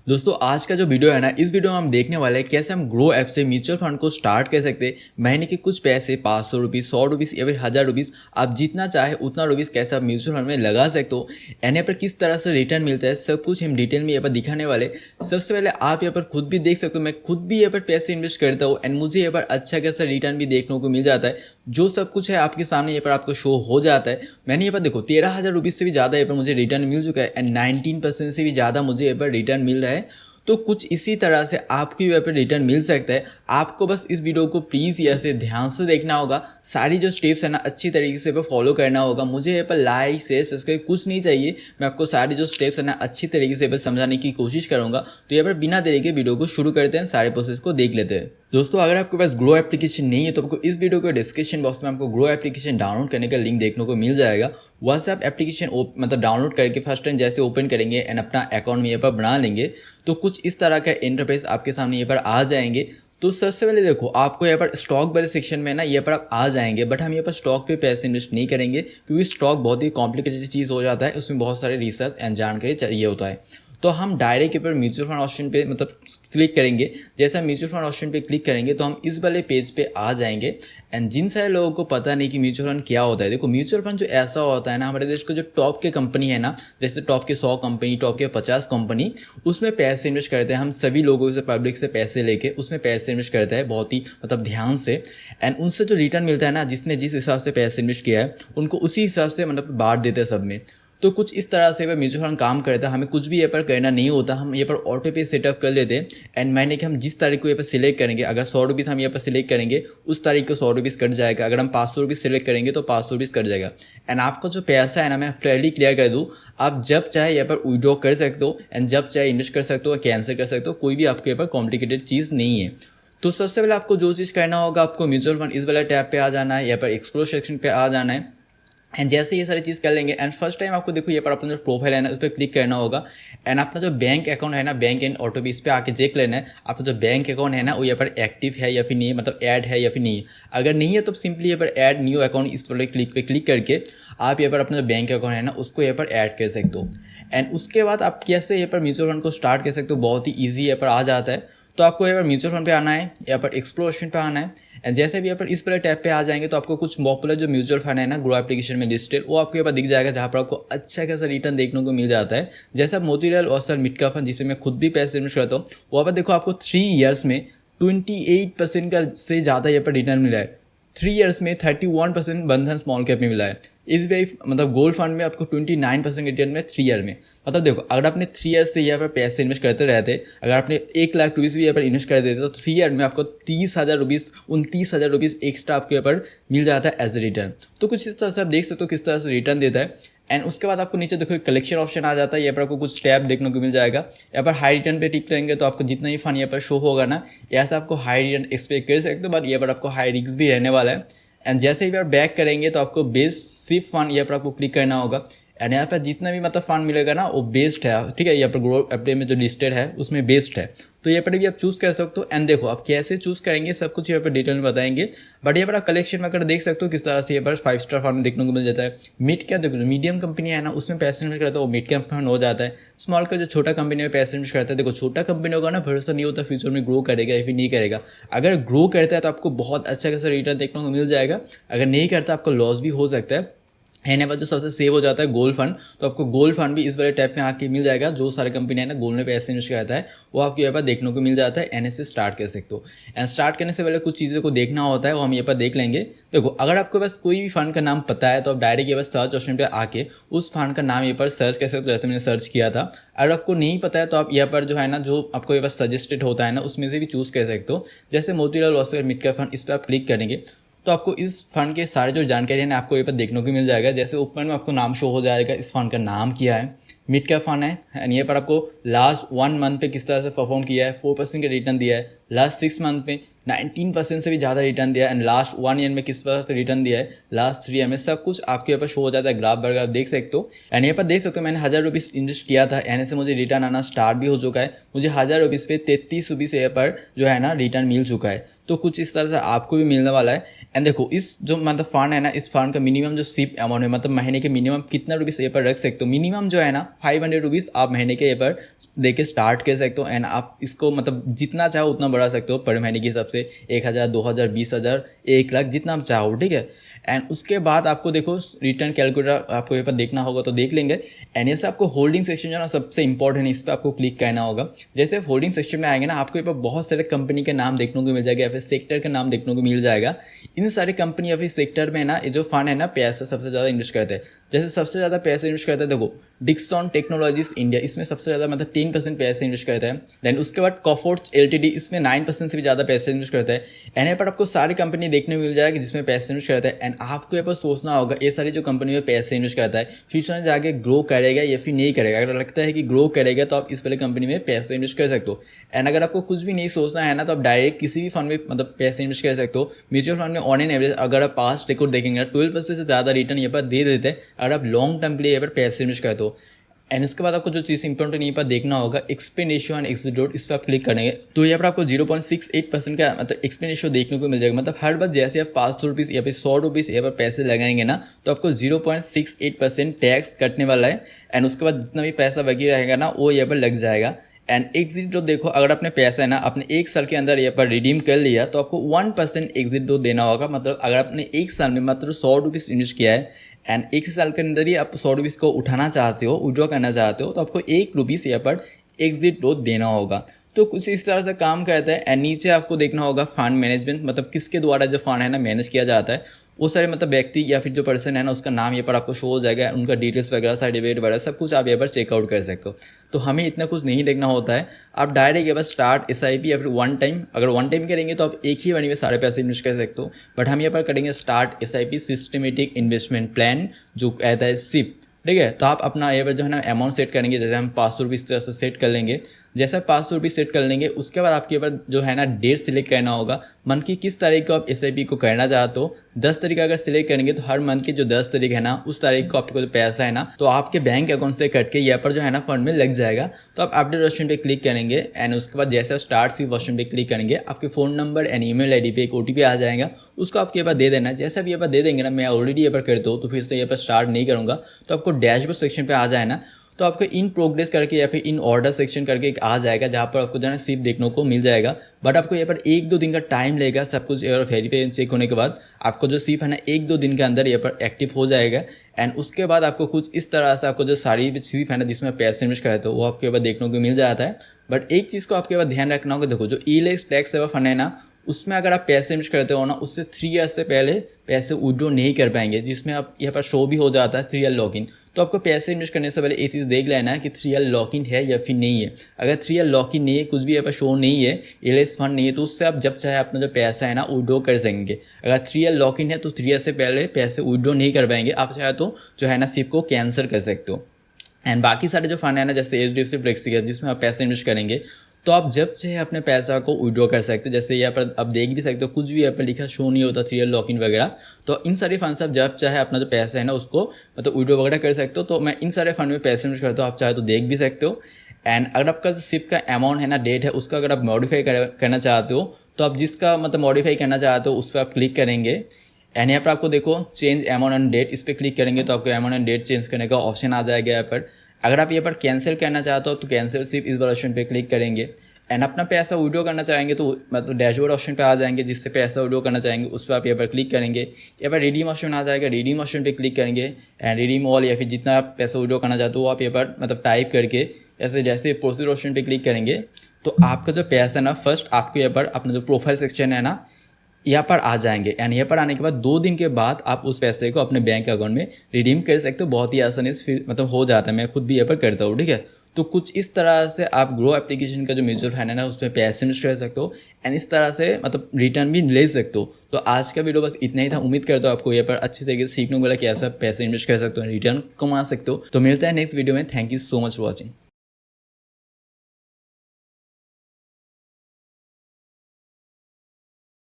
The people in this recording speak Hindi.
दोस्तों आज का जो वीडियो है ना, इस वीडियो में हम देखने वाले हैं कैसे हम ग्रो ऐप से म्यूचुअल फंड को स्टार्ट कर सकते हैं। महीने के कुछ पैसे 500 रुपीज़, 100 रुपीज़ या फिर 1000 रुपीज़, आप जितना चाहे उतना रुपीज़ कैसे आप म्यूचुअल फंड में लगा सकते हो। यहाँ पर किस तरह से रिटर्न मिलता है सब कुछ हम डिटेल में यहाँ पर दिखाने वाले। सबसे पहले आप यहाँ पर खुद भी देख सकते हो, मैं खुद भी यहाँ पर पैसे इन्वेस्ट करता हूँ एंड मुझे यहाँ पर अच्छा खासा रिटर्न भी देखने को मिल जाता है। जो सब कुछ है आपके सामने यहाँ पर आपको शो हो जाता है। मैंने यहाँ पर देखो 13,000 रुपीज़ से भी ज़्यादा यहाँ पर मुझे रिटर्न मिल चुका है एंड 19% से भी ज़्यादा मुझे यहाँ पर रिटर्न मिल रहा है। तो कुछ इसी तरह से आपकी यहाँ पर रिटर्न मिल सकता है। आपको बस इस वीडियो को प्लीज़ यहाँ से ध्यान से देखना होगा, सारी जो स्टेप्स है ना अच्छी तरीके से फॉलो करना होगा। मुझे यहाँ पर लाइक शेयर सब्सक्राइब कुछ नहीं चाहिए, मैं आपको सारी जो स्टेप्स है ना अच्छी तरीके से समझाने की कोशिश करूँगा। तो यहाँ पर बिना देरी के वीडियो को शुरू करते हैं, सारे प्रोसेस को देख लेते हैं। दोस्तों अगर आपके पास ग्रो एप्लीकेशन नहीं है तो आपको इस वीडियो के डिस्क्रिप्शन बॉक्स में आपको ग्रो एप्लीकेशन डाउनलोड करने का लिंक देखने को मिल जाएगा। वहाँ से आप एप्लीकेशन मतलब डाउनलोड करके फर्स्ट टाइम जैसे ओपन करेंगे एंड अपना अकाउंट में यहाँ पर बना लेंगे तो कुछ इस तरह का इंटरफेस आपके सामने यहाँ पर आ जाएंगे। तो सबसे पहले देखो आपको यहाँ पर स्टॉक वाले सेक्शन में ना यहाँ पर आप आ जाएंगे, बट हम यहाँ पर स्टॉक पे पैसे इन्वेस्ट नहीं करेंगे क्योंकि स्टॉक बहुत ही कॉम्प्लिकेटेड चीज़ हो जाता है, उसमें बहुत सारे रिसर्च एंड जानकारी चाहिए होता है। तो हम डायरेक्ट यहाँ पर म्यूचुअल फंड ऑप्शन पे मतलब क्लिक करेंगे। जैसे हम म्यूचुअल फंड ऑप्शन पे क्लिक करेंगे तो हम इस वाले पेज पे आ जाएंगे। एंड जिन सारे लोगों को पता नहीं कि म्यूचुअल फंड क्या होता है, देखो म्यूचुअल फंड जो ऐसा होता है ना, हमारे देश का जो टॉप के कंपनी है ना, जैसे टॉप के 100 कंपनी, टॉप के 50 कंपनी, उसमें पैसे इन्वेस्ट करते हैं। हम सभी लोगों से पब्लिक से पैसे लेके उसमें पैसे इन्वेस्ट करते हैं बहुत ही मतलब ध्यान से। एंड उनसे जो रिटर्न मिलता है ना, जिसने जिस हिसाब से पैसे इन्वेस्ट किया है उनको उसी हिसाब से मतलब बांट देते हैं सब में। तो कुछ इस तरह से वह म्यूचुअल फंड काम करता है। हमें कुछ भी यहाँ पर करना नहीं होता, हम यहाँ पर ऑटो पे सेटअप कर लेते हैं। एंड महीने के हम जिस तारीख को यहाँ पर सिलेक्ट करेंगे, अगर 100 रुपीज़ हम यहाँ पर सिलेक्ट करेंगे उस तारीख को 100 रुपीज़ कट जाएगा। अगर हम 500 रुपीज़ सिलेक्ट करेंगे तो 500 रुपीज़ कट जाएगा। एंड आपका जो पैसा है ना, मैं क्लियरली क्लियर कर दूँ, आप जब चाहे यहाँ पर विड्रॉ कर सकते हो एंड जब चाहे इन्वेस्ट कर सकते हो, कैंसिल कर सकते हो, कोई भी आपके यहाँ पर कॉम्प्लिकेटेड चीज़ नहीं है। तो सबसे पहले आपको जो चीज़ करना होगा, आपको म्यूचुअल फंड इस वाला टैब पे आ जाना है, यहाँ पर एक्सप्लोर सेक्शन पे आ जाना है। एंड जैसे ये सारी चीज़ कर लेंगे एंड फर्स्ट टाइम आपको देखो ये पर अपना जो प्रोफाइल है ना उस पर क्लिक करना होगा। एंड अपना जो बैंक अकाउंट है ना, बैंक एंड ऑटो पे इस पर आके चेक लेना है आपका जो बैंक अकाउंट है ना वो यहाँ पर एक्टिव है या फिर नहीं है, मतलब ऐड है या फिर नहीं है। अगर नहीं है तो सिंपली यहाँ पर ऐड न्यू अकाउंट इस पर क्लिक करके आप यहाँ पर अपना जो बैंक अकाउंट है ना उसको यहाँ पर ऐड कर सकते हो। एंड उसके बाद आप कैसे यहाँ पर म्यूचुअल फंड को स्टार्ट कर सकते हो, बहुत ही ईजी यहाँ पर आ जाता है। तो आपको यहाँ पर म्यूचुअल फंड पे आना है, यहाँ पर एक्सप्लोरेशन पे आना है। एंड जैसे भी यहाँ पर इस पर टैब पे आ जाएंगे तो आपको कुछ पॉपुलर जो म्यूचुअल फंड है ना ग्रो एप्लीकेशन में लिस्टेड, वो आपको यहाँ पर दिख जाएगा, जहाँ पर आपको अच्छा खासा रिटर्न देखने को मिल जाता है। जैसे आप Motilal Oswal mid cap fund, जिससे मैं खुद भी पैसे इन्वेस्ट करता हूँ, वहाँ पर देखो आपको 3 ईयर्स में 28% का से ज़्यादा यहाँ पर रिटर्न मिला है। 3 ईयर्स में 31% बंधन स्मॉल कैप में मिला है। SBI मतलब गोल्ड फंड में आपको 29% रिटर्न में 3 ईयर में। मतलब देखो अगर आपने 3 ईयर से यहाँ पर पैसे इन्वेस्ट करते रहते, अगर आपने 1 लाख रुपीज़ भी यहाँ पर इन्वेस्ट कर देते तो 3 ईयर में आपको 30,000 रुपीज़ 29,000 रुपीज़ एक्स्ट्रा आपके यहाँ पर मिल जाता है एज ए रिटर्न। तो कुछ इस तरह से आप देख सकते हो किस तरह से रिटर्न देता है। एंड उसके बाद आपको नीचे देखो कलेक्शन ऑप्शन आ जाता है, यहाँ पर आपको कुछ टैब देखने को मिल जाएगा। यहाँ पर हाई रिटर्न पे टिक करेंगे तो आपको जितना ही फंड यहाँ पर शो होगा ना, यहाँ से आपको हाई रिटर्न एक्सपेक्ट कर सकते हो, बट यहाँ पर आपको हाई रिस्क भी रहने वाला है। एंड जैसे ही आप बैक करेंगे तो आपको बेस्ट सिर्फ फंड यहाँ पर आपको क्लिक करना होगा। एंड यहाँ पर जितना भी मतलब फंड मिलेगा ना वो बेस्ट है, ठीक है, यहाँ पर ग्रो एप्टे में जो लिस्टेड है उसमें बेस्ट है। तो यहाँ पर भी आप चूज़ कर सकते हो। एंड देखो आप कैसे चूज़ करेंगे सब कुछ यहाँ पर डिटेल में बताएंगे। बट यहाँ पर आप कलेक्शन में अगर देख सकते हो किस तरह से यहाँ पर 5 स्टार फंड देखने को मिल जाता है। मिड कैप देखो मीडियम कंपनी है ना उसमें पैसे इन्वेस्ट करता है वो मिड कैप फंड हो जाता है। स्मॉल का जो छोटा कंपनी में पैसे इन्वेस्ट करता है, देखो छोटा कंपनी होगा ना, भरोसा नहीं होता फ्यूचर में ग्रो करेगा या फिर नहीं करेगा। अगर ग्रो करता है तो आपको बहुत अच्छा खासा रिटर्न देखने को मिल जाएगा, अगर नहीं करता आपको लॉस भी हो सकता है। एंड यहाँ पर जो सबसे सेव हो जाता है गोल्ड फंड, तो आपको गोल्ड फंड भी इस वाले टैप में आके मिल जाएगा। जो सारे कंपनी है ना गोल्ड में पैसे इन्वेस्ट करता है वो आपको यहाँ पर देखने को मिल जाता है। एन से स्टार्ट कर सकते हो। एंड स्टार्ट करने से पहले कुछ चीज़ों को देखना होता है, वो हम यहाँ पर देख लेंगे। देखो अगर आपके पास कोई भी फंड का नाम पता है तो आप डायरेक्ट यहाँ पर सर्च ऑप्शन पर आके उस फंड का नाम यहाँ पर सर्च कर सकते हो, जैसे मैंने सर्च किया था। अगर आपको नहीं पता है तो आप यहाँ पर जो है ना जो आपको यहाँ पर सजेस्टेड होता है ना उसमें से भी चूज़ कर सकते हो। जैसे Motilal Oswal mid cap fund, इस पर आप क्लिक करेंगे तो आपको इस फंड के सारे जो जानकारी है ना आपको ये पर देखने को मिल जाएगा। जैसे ऊपर में आपको नाम शो हो जाएगा, इस फंड का नाम क्या है, मिड कैप फंड है। एंड ये पर आपको लास्ट 1 मंथ पे किस तरह से परफॉर्म किया है, 4% का रिटर्न दिया है। लास्ट 6 मंथ में 19% से भी ज़्यादा रिटर्न दिया है। एंड लास्ट 1 ईयर में किस तरह से रिटर्न दिया है, लास्ट 3 ईयर में, सब कुछ आपके यहाँ पर शो हो जाता है। ग्राफ बर्गर आप देख सकते हो। एंड यहाँ पर देख सकते हो मैंने 1000 रुपीज़ इन्वेस्ट किया था, एन से मुझे रिटर्न आना स्टार्ट भी हो चुका है। मुझे 1000 रुपीज़ पे 33 रुपीज़ यहाँ पर जो है ना रिटर्न मिल चुका है। तो कुछ इस तरह से आपको भी मिलने वाला है। एंड देखो इस जो मतलब फंड है ना, इस फंड का मिनिमम जो सिप अमाउंट है, मतलब महीने के मिनिमम कितना रुपीज़ ये पर रख सकते हो। मिनिमम जो है ना 500 रुपीज़ आप महीने के ये पर दे के स्टार्ट कर सकते हो एंड आप इसको मतलब जितना चाहो उतना बढ़ा सकते हो पर महीने के हिसाब से 1,000, 2,000, 20,000, 1 लाख जितना आप चाहो, ठीक है। एंड उसके बाद आपको देखो रिटर्न कैलकुलेटर आपको यहाँ पर देखना होगा तो देख लेंगे। एंड ऐसे आपको होल्डिंग सेक्शन जो है ना सबसे इंपॉर्टेंट है, इस पर आपको क्लिक करना होगा। जैसे होल्डिंग सेक्शन में आएंगे ना आपको यहाँ पर बहुत सारे कंपनी के नाम देखने को मिल जाएगा या फिर सेक्टर का नाम देखने को मिल जाएगा। इन सारे कंपनी या फिर सेक्टर में ना ये जो फंड है ना पैसा सबसे ज़्यादा इन्वेस्ट करते हैं। जैसे सबसे ज़्यादा पैसे इन्वेस्ट करते हैं देखो डिक्सन टेक्नोलॉजीज इंडिया, इसमें सबसे ज़्यादा मतलब 10% पैसे इन्वेस्ट करता है। देन उसके बाद कॉफोर्ट्स एलटीडी, इसमें 9% से भी ज़्यादा पैसे इन्वेस्ट करता है। एंड यहाँ पर आपको सारी कंपनी देखने को मिल जाएगी जिसमें पैसे इन्वेस्ट करता है। एंड आपको यहाँ पर सोचना होगा ये सारी जो कंपनी में पैसे इन्वेस्ट करता है फ्यूचर में जाके ग्रो करेगा या फिर नहीं करेगा। अगर लगता है कि ग्रो करेगा तो आप इस वाले कंपनी में पैसे इन्वेस्ट कर सकते हो। एंड अगर आपको कुछ भी नहीं सोचना है ना तो आप डायरेक्ट किसी भी फंड में मतलब पैसे इन्वेस्ट कर सकते हो। म्यूचुअल फंड में ऑन एन एवरेज अगर आप पास्ट रिकॉर्ड देखेंगे 12% से ज़्यादा रिटर्न यहाँ पर दे देते हैं अगर आप लॉन्ग टर्म के लिए यहाँ पर पैसे इन्वेस्ट करते हो। एंड उसके बाद आपको जो चीज़ इंपॉर्टेंट यहाँ पर देखना होगा expand ratio and exit rate, इस पर आप क्लिक करेंगे तो यहाँ पर आपको 0.68% का मतलब एक्सपेंड रेशियो देखने को मिल जाएगा। मतलब हर बार जैसे आप 500 रुपीज़ या फिर 100 रुपीज़ यहाँ पर पैसे लगाएंगे ना तो आपको 0.68% टैक्स कटने वाला है। एंड उसके बाद जितना भी पैसा बाकी रहेगा ना वो यहाँ पर लग जाएगा। एंड एग्जिट डो देखो अगर आपने पैसा है ना अपने 1 साल के अंदर यहाँ पर रिडीम कर लिया तो आपको 1% एग्जिट डो देना होगा। मतलब अगर आपने 1 साल में मात्र 100 रुपीज़ इन्वेस्ट किया है एंड 1 साल के अंदर ही आप 100 रुपीज़ को उठाना चाहते हो, विड्रॉ करना चाहते हो तो आपको 1 रुपीज़ यहाँ पर एग्जिट डो देना होगा। तो कुछ इस तरह से काम करता है। एंड नीचे आपको देखना होगा फंड मैनेजमेंट, मतलब किसके द्वारा जो फंड है ना मैनेज किया जाता है वो सारे मतलब व्यक्ति या फिर जो पर्सन है ना उसका नाम यहाँ पर आपको शो हो जाएगा। उनका डिटेल्स वगैरह सर्टिफिकेट वगैरह सब कुछ आप यहाँ पर चेकआउट कर सकते हो। तो हमें इतना कुछ नहीं देखना होता है, आप डायरेक्ट यहाँ पर स्टार्ट SIP या फिर वन टाइम, अगर वन टाइम करेंगे तो आप एक ही बारी में सारे पैसे इन्वेस्ट कर सकते हो। बट हम यहाँ पर करेंगे start SIP systematic investment plan जो कहता है SIP, ठीक है। तो आप अपना यहाँ पर जो है ना अमाउंट सेट करेंगे, जैसे हम 500 रुपीज़ तरह से सेट कर लेंगे। जैसा 500 रुपीज़ सेट कर लेंगे उसके बाद आपके ऊपर जो है ना डेट सिलेक्ट करना होगा, मंथ की किस तारीख को आप SIP को करना चाहते हो। 10 तारीख अगर सिलेक्ट करेंगे तो हर मंथ की जो 10 तारीख है ना उस तारीख को आपको जो पैसा है ना तो आपके बैंक अकाउंट से कट के यहाँ पर जो है ना फंड में लग जाएगा। तो आप अपडेट ऑप्शन पे क्लिक करेंगे एंड उसके बाद जैसे स्टार्ट SIP ऑप्शन पे क्लिक करेंगे आपके phone number and email ID पे एक OTP आ जाएगा, उसको आपके यहाँ पर दे देना। जैसा भी यहाँ पर दे देंगे ना, मैं ऑलरेडी यहाँ पर करता हूँ तो फिर से यहाँ पर स्टार्ट नहीं करूँगा। तो आपको डैशबोर्ड सेक्शन पर आ जाए ना तो आपको इन प्रोग्रेस करके या फिर इन ऑर्डर सेक्शन करके एक आ जाएगा जहाँ पर आपको जो है SIP देखने को मिल जाएगा। बट आपको यहाँ पर 1-2 दिन का टाइम लगेगा सब कुछ वेरीफाई चेक होने के बाद। आपको जो SIP है ना 1-2 दिन के अंदर यहाँ पर एक्टिव हो जाएगा। एंड उसके बाद आपको कुछ इस तरह से आपको जो सारी SIP है ना जिसमें पैसे इन्वेस्ट करते हो वो आपके पास देखने को मिल जाता है। बट एक चीज़ को आपके पास ध्यान रखना होगा, देखो जो ईलेक्स टैक्स सेवा फंड है ना उसमें अगर आप पैसे इन्वेस्ट करते हो ना उससे 3 ईयर से पहले पैसे विड्रॉ नहीं कर पाएंगे, जिसमें आप यहाँ पर शो भी हो जाता है 3 ईयर लॉगिन। तो आपको पैसे इन्वेस्ट करने से पहले ये चीज़ देख लेना है कि 3 ईयर लॉकिन है या फिर नहीं है। अगर 3 ईयर लॉकिन नहीं है, कुछ भी यहाँ पर शो नहीं है, एलएस फंड नहीं है, तो उससे आप जब चाहे अपना जो पैसा है ना विड्रॉ कर सकेंगे। अगर 3 ईयर लॉकिन है तो 3 ईयर से पहले पैसे विड्रॉ नहीं कर पाएंगे, आप चाहे तो जो है ना SIP को कैंसिल कर सकते हो। एंड बाकी सारे जो फंड है ना जैसे HDFC फ्लेक्सी है जिसमें आप पैसे इन्वेस्ट करेंगे तो आप जब चाहे अपने पैसा को विड्रॉ कर सकते हैं। जैसे यहाँ पर आप देख भी सकते हो कुछ भी यहाँ पर लिखा शो नहीं होता 3 ईयर लॉकिन वगैरह। तो इन सारे फंड से आप जब चाहे अपना जो पैसा है ना उसको मतलब विड्रॉ वगैरह कर सकते हो। तो मैं इन सारे फंड में पैसे इन्वेस्ट करता हूँ, आप चाहे तो देख भी सकते हो। एंड अगर आपका जो SIP का अमाउंट है ना डेट है उसका अगर आप मॉडिफाई करना चाहते हो तो आप जिसका मतलब मॉडिफाई करना चाहते हो उस पर आप क्लिक करेंगे। एंड यहाँ पर आपको देखो चेंज अमाउंट एंड डेट, इस पर क्लिक करेंगे तो आपको अमाउंट एंड डेट चेंज करने का ऑप्शन आ जाएगा यहाँ पर। अगर आप यहाँ पर कैंसिल करना चाहते हो तो कैंसिल SIP इस वाले ऑप्शन पे क्लिक करेंगे। एंड अपना पैसा विड्रॉ करना चाहेंगे तो मतलब डैशबोर्ड ऑप्शन पे आ जाएंगे, जिससे पैसा विड्रॉ करना चाहेंगे उस पर आप यहाँ पर क्लिक करेंगे। यहाँ पर रिडीम ऑप्शन आ जाएगा, रिडीम ऑप्शन पे क्लिक करेंगे एंड रिडीम ऑल या फिर जितना आप पैसा विड्रॉ करना चाहते हो वो आप यहाँ पर मतलब टाइप करके ऐसे जैसे प्रोसीजर ऑप्शन पे क्लिक करेंगे तो आपका जो पैसा है ना फर्स्ट आपको यहाँ पर अपना जो प्रोफाइल सेक्शन है ना यहाँ पर आ जाएंगे। एंड यहाँ पर आने के बाद 2 दिन के बाद आप उस पैसे को अपने बैंक अकाउंट में रिडीम कर सकते हो। बहुत ही आसानी से मतलब हो जाता है, मैं खुद भी यहाँ पर करता हूँ, ठीक है। तो कुछ इस तरह से आप ग्रो एप्लीकेशन का जो म्यूचुअल फंड है ना उसमें पैसे इन्वेस्ट कर सकते हो एंड इस तरह से मतलब रिटर्न भी ले सकते हो। तो आज का वीडियो बस इतना ही था। उम्मीद करता हूँ आपको यहाँ पर अच्छी तरीके से सीखने को मिला कि ऐसा पैसे इन्वेस्ट कर सकते हो, रिटर्न कमा सकते हो। तो मिलता है नेक्स्ट वीडियो में। Thank you so much for watching.